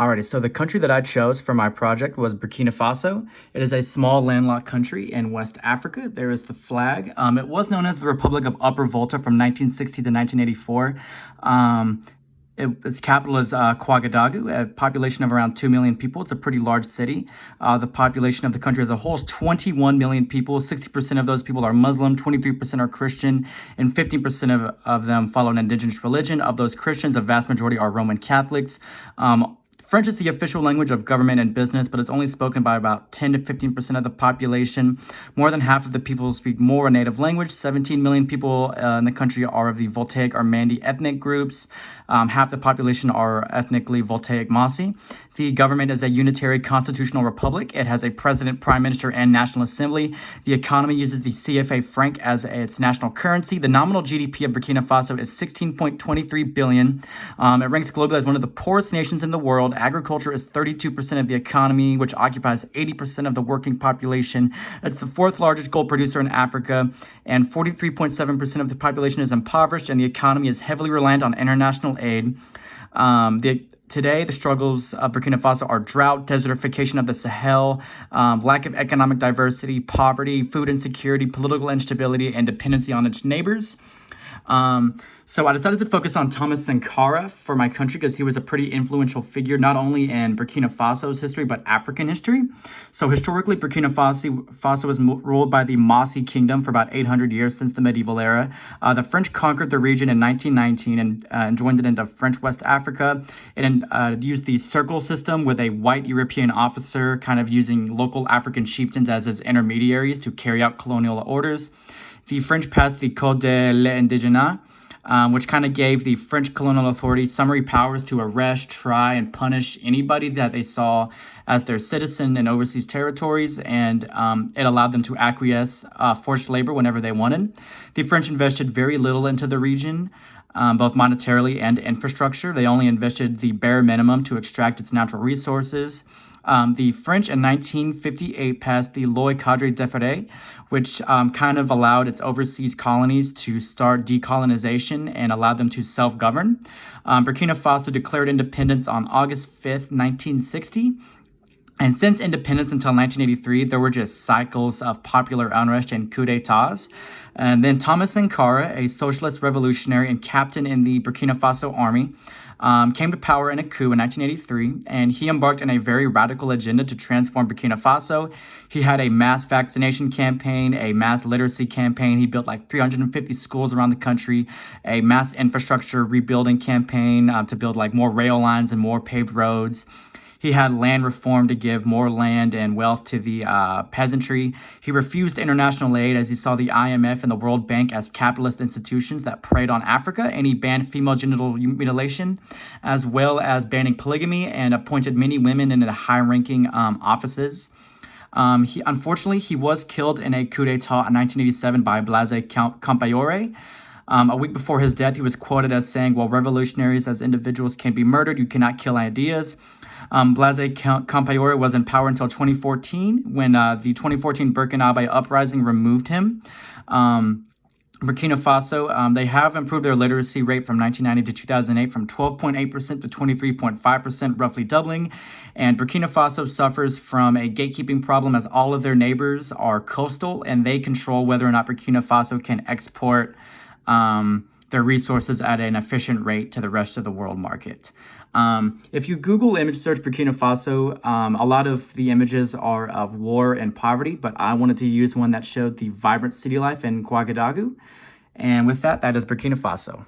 Alrighty, so the country that I chose for my project was Burkina Faso. It is a small landlocked country in West Africa. There is the flag. It was known as the Republic of Upper Volta from 1960 to 1984. Its capital is Ouagadougou, a population of around 2 million people. It's a pretty large city. The population of the country as a whole is 21 million people. 60% of those people are Muslim, 23% are Christian, and 15% of them follow an indigenous religion. Of those Christians, a vast majority are Roman Catholics. French is the official language of government and business, but it's only spoken by about 10 to 15% of the population. More than half of the people speak more a native language. 17 million people in the country are of the Voltaic or Mandi ethnic groups. Half the population are ethnically Voltaic Mossi. The government is a unitary constitutional republic. It has a president, prime minister, and national assembly. The economy uses the CFA franc as its national currency. The nominal GDP of Burkina Faso is 16.23 billion. It ranks globally as one of the poorest nations in the world. Agriculture is 32% of the economy, which occupies 80% of the working population. It's the fourth largest gold producer in Africa, and 43.7% of the population is impoverished, and the economy is heavily reliant on international aid. Today, the struggles of Burkina Faso are drought, desertification of the Sahel, lack of economic diversity, poverty, food insecurity, political instability, and dependency on its neighbors. So I decided to focus on Thomas Sankara for my country because he was a pretty influential figure, not only in Burkina Faso's history, but African history. So historically, Burkina Faso was ruled by the Mossi Kingdom for about 800 years since the medieval era. The French conquered the region in 1919 and joined it into French West Africa. It used the circle system with a white European officer kind of using local African chieftains as his intermediaries to carry out colonial orders. The French passed the Code de l'Indigène, which kind of gave the French colonial authority summary powers to arrest, try, and punish anybody that they saw as their citizen in overseas territories, and it allowed them to acquiesce forced labor whenever they wanted. The French invested very little into the region, both monetarily and infrastructure. They only invested the bare minimum to extract its natural resources. The French in 1958 passed the Loi Cadre de Ferret, which kind of allowed its overseas colonies to start decolonization and allowed them to self-govern. Burkina Faso declared independence on August 5th, 1960. And since independence until 1983, there were just cycles of popular unrest and coups d'etats. And then Thomas Sankara, a socialist revolutionary and captain in the Burkina Faso army, came to power in a coup in 1983, and he embarked on a very radical agenda to transform Burkina Faso. He had a mass vaccination campaign, a mass literacy campaign. He built like 350 schools around the country, a mass infrastructure rebuilding campaign to build like more rail lines and more paved roads. He had land reform to give more land and wealth to the peasantry. He refused international aid as he saw the IMF and the World Bank as capitalist institutions that preyed on Africa, and he banned female genital mutilation, as well as banning polygamy, and appointed many women into high-ranking offices. Unfortunately, he was killed in a coup d'etat in 1987 by Blaise Compaoré. A week before his death, he was quoted as saying, "While revolutionaries as individuals can be murdered, you cannot kill ideas." Blaise Compaoré was in power until 2014, when the 2014 Burkina uprising removed him. Burkina Faso, they have improved their literacy rate from 1990 to 2008 from 12.8% to 23.5%, roughly doubling. And Burkina Faso suffers from a gatekeeping problem as all of their neighbors are coastal, and they control whether or not Burkina Faso can export their resources at an efficient rate to the rest of the world market. If you Google image search Burkina Faso, a lot of the images are of war and poverty, but I wanted to use one that showed the vibrant city life in Ouagadougou. And with that, that is Burkina Faso.